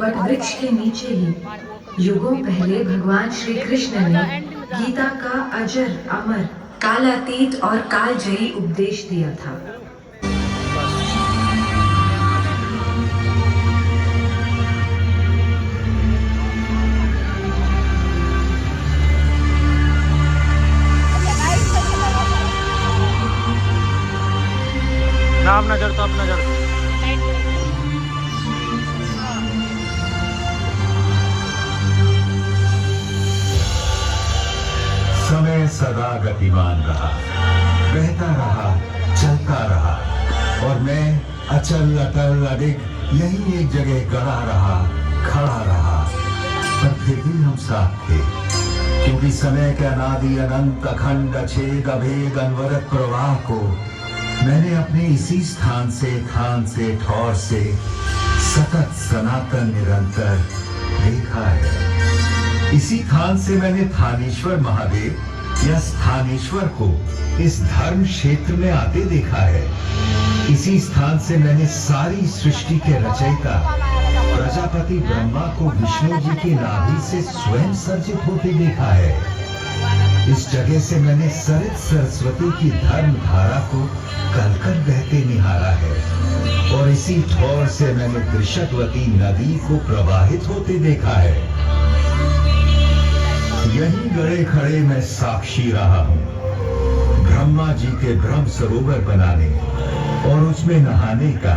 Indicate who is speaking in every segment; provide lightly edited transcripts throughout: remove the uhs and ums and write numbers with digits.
Speaker 1: What वृक्ष के नीचे ही युगों पहले भगवान श्री कृष्ण ने गीता का अजर अमर कालातीत और कालजयी उपदेश दिया था।
Speaker 2: नाम नजर तो अपना नजर
Speaker 3: समय सदा गतिमान रहा, बहता रहा, चलता रहा और मैं अचल अटल अडिग यही एक जगह गड़ा रहा, खड़ा रहा। पर फिर भी हम साथ थे, क्योंकि समय के अनादि अनंत अखंड अछेद अभेद अनवरत प्रवाह को मैंने अपने इसी स्थान से ठौर से सतत सनातन निरंतर देखा है। इसी स्थान से मैंने थानेश्वर महादेव या स्थानेश्वर को इस धर्म क्षेत्र में आते देखा है। इसी स्थान से मैंने सारी सृष्टि के रचयिता प्रजापति ब्रह्मा को विष्णु जी की नाभि से स्वयं सर्जित होते देखा है। इस जगह से मैंने सरित सरस्वती की धर्म धारा को कलकल बहते निहारा है और इसी ठोर से मैंने त्रिशतवती नदी को प्रवाहित होते देखा है। यहीं गड़े खड़े मैं साक्षी रहा हूँ ब्रह्मा जी के ब्रह्म सरोवर बनाने और उसमें नहाने का।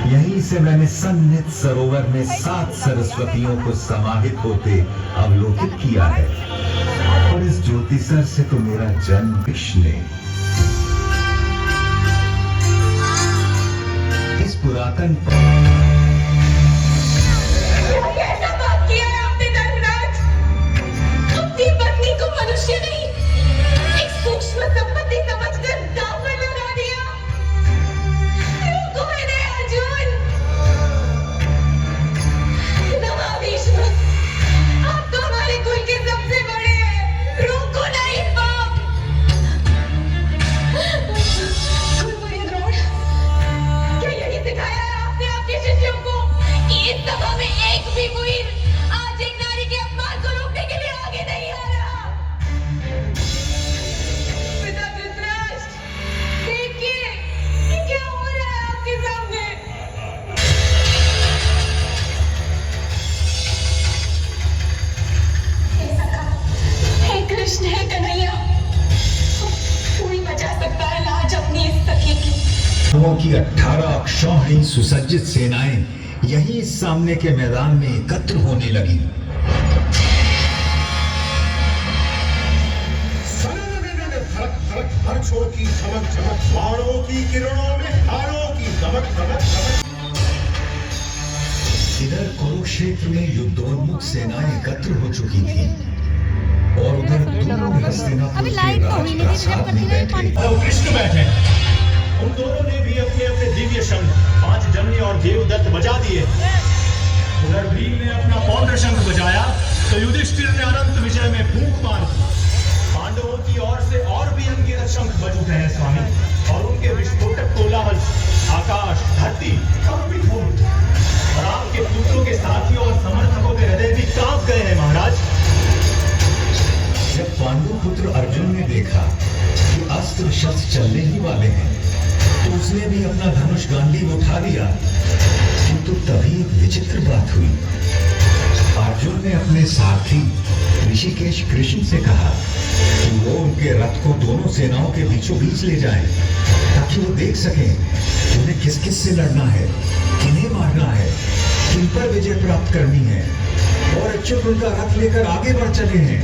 Speaker 3: यहीं से मैंने सन्निध सरोवर में 7 सरस्वतियों को समाहित होते अवलोकित किया है। और इस ज्योतिसर से तो मेरा जन्म कृष्ण इस पुरातन
Speaker 4: कैसा बात किया है आपने धर्मराज? अपनी पत्नी को मनुष्य नहीं एक सूक्ष्म संपत्ति समझकर दांव पर लगा दिया। रोको इन्हें अर्जुन। नवाभीष्म, आप तो हमारे कुल के सबसे बड़े हैं। रोको नहीं पाप। गुरु द्रोण, क्या यही सिखाया है आपने आपके शिष्यों को कि इस सभा में एक भी वीर आज एक नारी के अपमान को रोकने के लिए आगे नहीं आ रहा? पिता धृतराष्ट्र, देखिए ये क्या हो रहा है आपके सामने। हे सखा, हे कृष्ण, हे कन्हैया, कोई बचा सकता है लाज अपनी इस सखी की।
Speaker 3: की 18 अक्षौहिणी सुसज्जित सेनाएं यही सामने के मैदान में एकत्र होने लगी।
Speaker 5: हर्षों की चमक चमक, बाणों की किरणों में हारों की चमक चमक चमक।
Speaker 3: इधर कुरुक्षेत्र में युद्धोन्मुख सेनाएं एकत्र हो चुकी थीं और उधर दूर हस्तिनापुर के राजप्रासाद में बैठे
Speaker 5: कृष्ण बैठे। उन दोनों ने भी अपने अपने दिव्य शंख 5 जन्य और देवदत्त बजा दिए। उधर भीम ने अपना पौंड्र शंख बजाया तो युधिष्ठिर ने अनंत विजय में फूंक मार दी। पांडवों की ओर से और भी अनगिनत शंख बज उठे हैं स्वामी, और उनके विस्फोटक कोलाहल आकाश धरती कंपित हो उठे। और आपके पुत्रों के साथियों और समर्थकों के हृदय भी कांप गए हैं महाराज।
Speaker 3: जब पांडु पुत्र अर्जुन ने देखा कि अस्त्र शस्त्र चलने ही वाले हैं तो उसने भी अपना धनुष गांडीव उठा लिया। किंतु तभी एक विचित्र बात हुई। अर्जुन ने अपने सारथी ऋषिकेश कृष्ण से कहा कि वो उनके रथ को दोनों सेनाओं के बीचों बीच ले जाएं, ताकि वो देख सकें उन्हें किस किस से लड़ना है, किन्हें मारना है, किन पर विजय प्राप्त करनी है। और अच्युत उनका रथ लेकर आगे बढ़ चले हैं।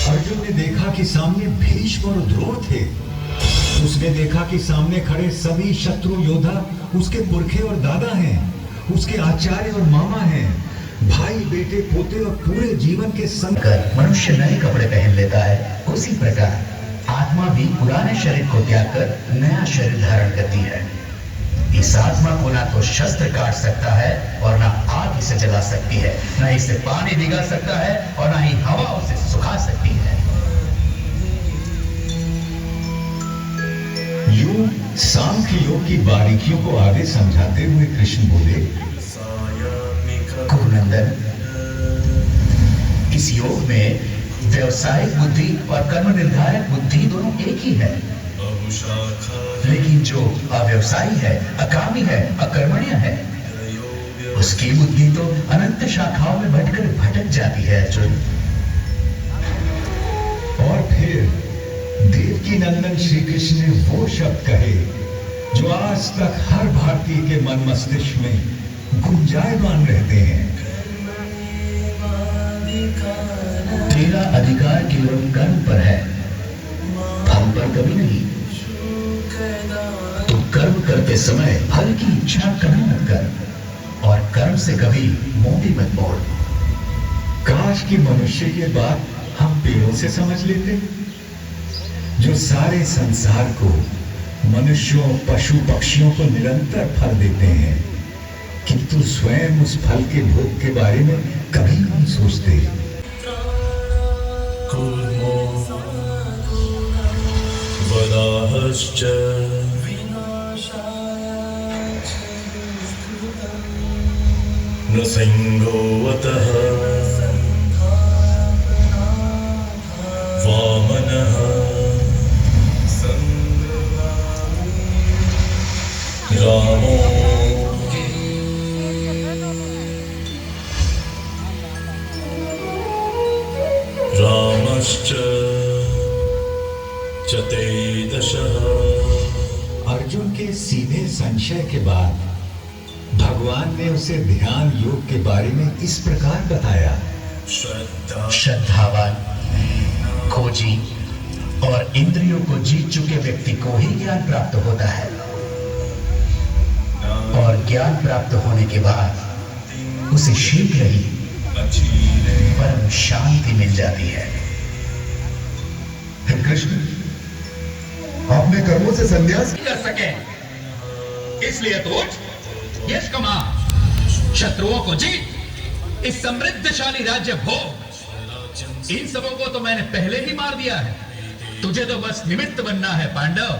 Speaker 3: अर्जुन ने देखा कि सामने भीष्म और द्रोण थे। उसने देखा कि सामने खड़े सभी शत्रु योद्धा उसके पुरखे और दादा हैं, उसके आचार्य और मामा हैं। भाई बेटे पोते और पूरे जीवन के संग
Speaker 2: कर मनुष्य नए कपड़े पहन लेता है, उसी प्रकार आत्मा भी पुराने शरीर को त्याग कर नया शरीर धारण करती है। इस आत्मा को ना तो शस्त्र काट सकता है और ना आग इसे जला सकती है, ना इसे पानी भिगा सकता है और ना ही हवा उसे सुखा सकती है।
Speaker 3: यूं सांख्य योग की बारीकियों को आगे समझाते हुए कृष्ण बोले,
Speaker 2: कुरुनंदन, इस योग में व्यवसायिक बुद्धि और कर्म निर्धारक बुद्धि दोनों एक ही है, लेकिन जो अव्यवसायी है, अकामी है, अकर्मण्य है, उसकी बुद्धि तो अनंत शाखाओं में भटक जाती है अर्जुन।
Speaker 3: और फिर देवकी नंदन श्री कृष्ण ने वो शब्द कहे जो आज तक हर भारतीय के मन मस्तिष्क में गुंजायमान रहते हैं।
Speaker 2: तेरा अधिकार केवल कर्म पर है, फल पर कभी नहीं। तू कर्म करते समय फल की इच्छा कभी मत कर और कर्म से कभी मुंह भी मत मोड़।
Speaker 3: काश की मनुष्य ये बात हम पेड़ों से समझ लेते, जो सारे संसार को, मनुष्यों, पशु पक्षियों को निरंतर फल देते हैं, किंतु स्वयं उस फल के भोग के बारे में कभी नहीं सोचते।
Speaker 5: वदाहश्च नृसिंहोऽवतः वामनः रामो रामश्च चतुर्दशः।
Speaker 3: अर्जुन के सीधे संशय के बाद भगवान ने उसे ध्यान योग के बारे में इस प्रकार बताया।
Speaker 2: श्रद्धावान, खोजी और इंद्रियों को जीत चुके व्यक्ति को ही ज्ञान प्राप्त होता है, और ज्ञान प्राप्त होने के बाद उसे शीघ्र ही परम शांति मिल जाती है।
Speaker 3: हे कृष्ण, अपने कर्मों से संन्यास
Speaker 2: कर सके, इसलिए तो उठ, यश कमा, शत्रुओं को जीत, इस समृद्धशाली राज्य भोग। इन सबों को तो मैंने पहले ही मार दिया है, तुझे तो बस निमित्त बनना है पांडव।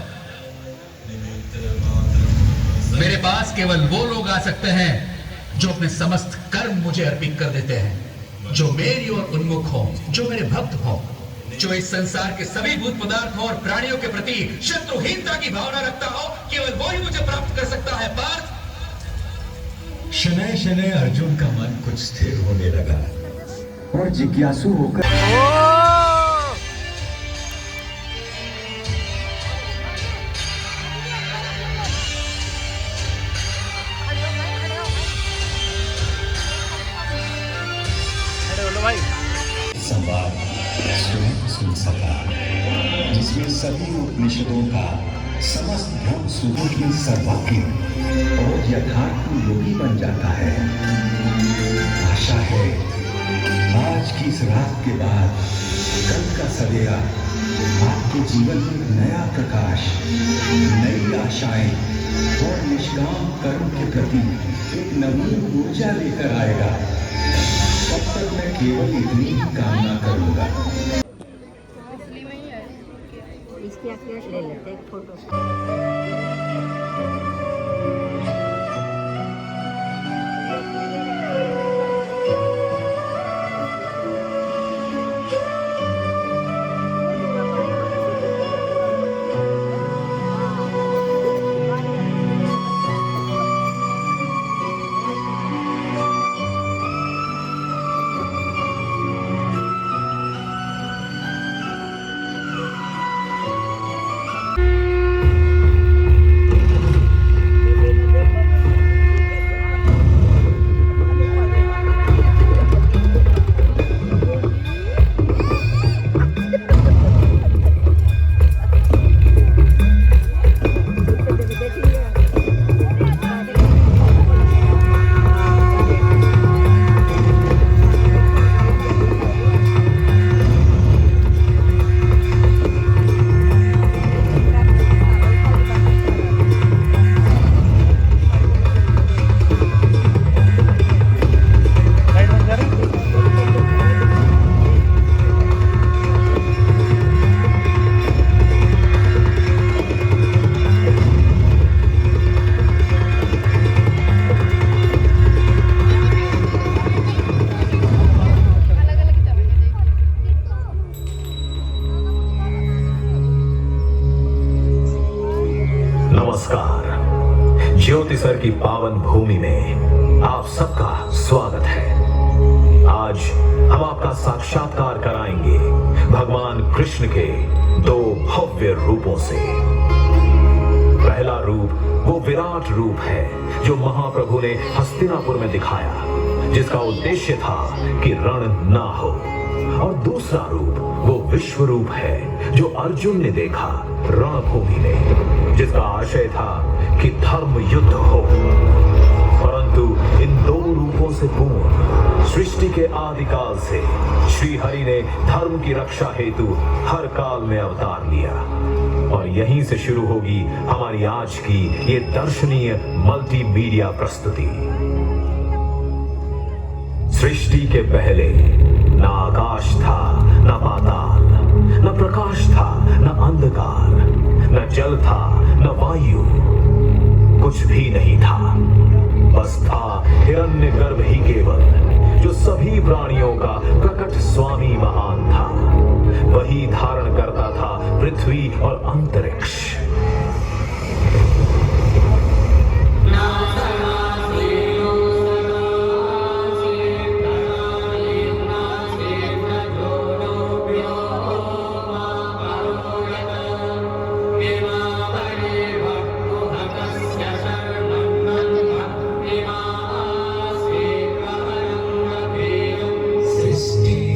Speaker 2: मेरे पास केवल वो लोग आ सकते हैं जो अपने समस्त कर्म मुझे अर्पित कर देते हैं, जो मेरी ओर उन्मुख हो, जो मेरे भक्त हो, जो इस संसार के सभी भूत पदार्थों और प्राणियों के प्रति शत्रुहीनता की भावना रखता हो, केवल वो ही मुझे प्राप्त कर सकता है। पार्थ,
Speaker 3: शनय शनय अर्जुन का मन कुछ स्थिर होने लगा और जिज्ञासु होकर संवाद स्वयं सुन सका, जिसमें सभी उपनिषदों का समस्त भ्रम सूत्रों की सर्वज्ञ और यथार्थ योगी बन जाता है। आशा है आज की इस रात के बाद कल का सवेरा आपके जीवन में नया प्रकाश, नई आशाएं और निष्काम कर्म के प्रति एक नवीन ऊर्जा लेकर आएगा। तब तक मैं केवल इतनी ही कामना करूंगा।
Speaker 6: इसकी एक्सपीरियंस ले लेते हैं फोटो।
Speaker 7: अमृतसर की पावन भूमि में आप सबका स्वागत है। आज हम आपका साक्षात्कार कराएंगे भगवान कृष्ण के दो भव्य रूपों से। पहला रूप वो विराट रूप है जो महाप्रभु ने हस्तिनापुर में दिखाया, जिसका उद्देश्य था कि रण ना हो। और दूसरा रूप वो विश्व रूप है जो अर्जुन ने देखा रणभूमि में, जिसका आशय था कि धर्म युद्ध हो। परंतु इन दो रूपों से पूर्ण सृष्टि के आदिकाल से श्री हरि ने धर्म की रक्षा हेतु हर काल में अवतार लिया। और यहीं से शुरू होगी हमारी आज की ये दर्शनीय मल्टीमीडिया प्रस्तुति। सृष्टि के पहले न आकाश था, न पाताल, न प्रकाश था, न अंधकार, न जल था, न वायु, कुछ भी नहीं था। बस था हिरण्यगर्भ ही केवल, जो सभी प्राणियों का प्रकट स्वामी महान था। वही धारण करता था पृथ्वी और अंतरिक्ष।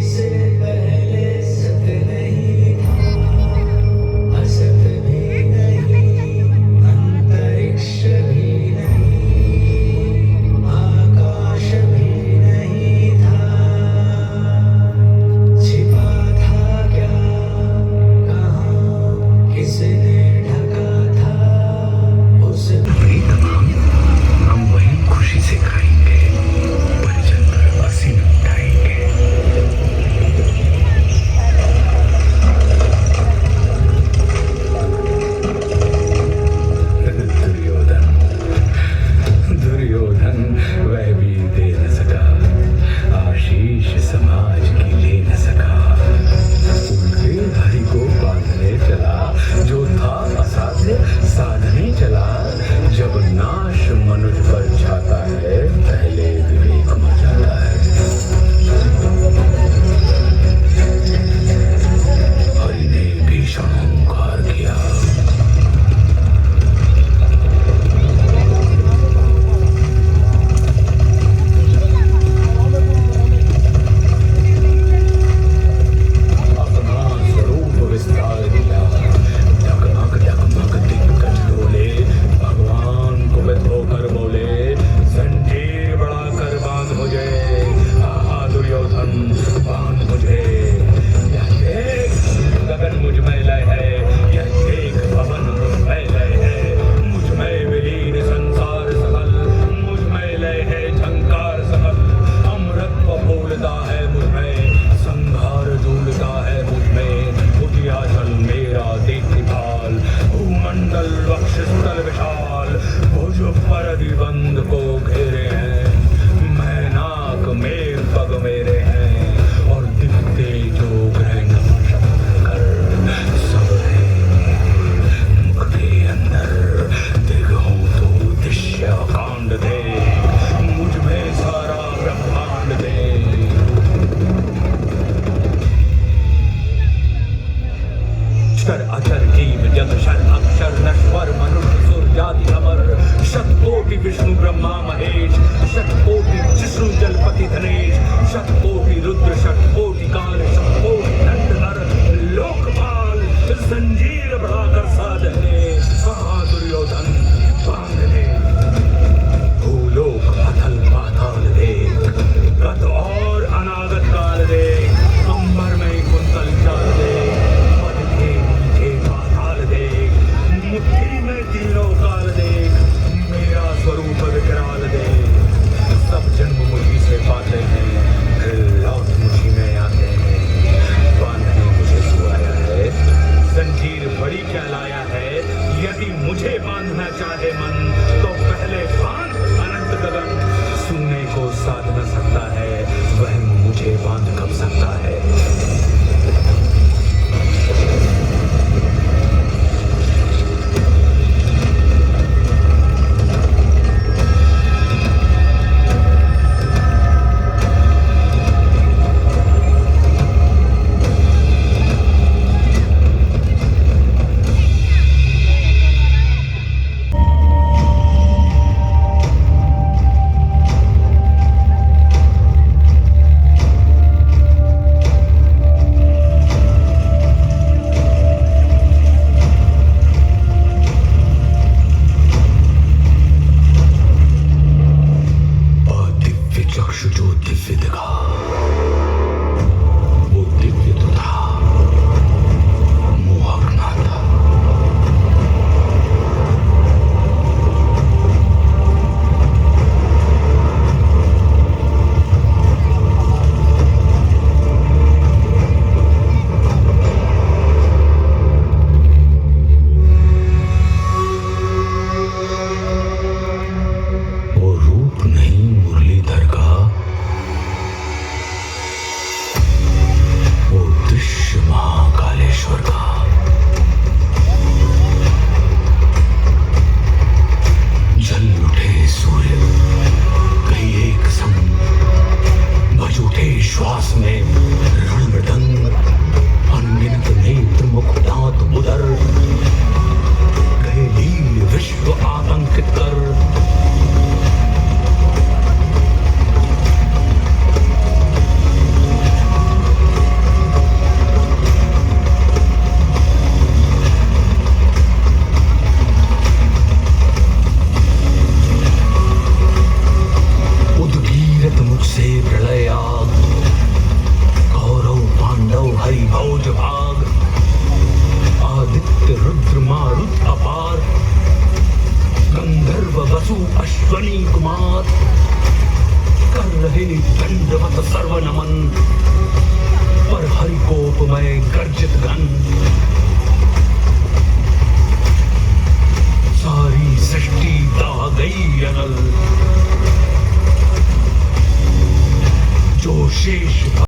Speaker 8: से पहले सत नहीं था, असत भी नहीं।
Speaker 7: चितगन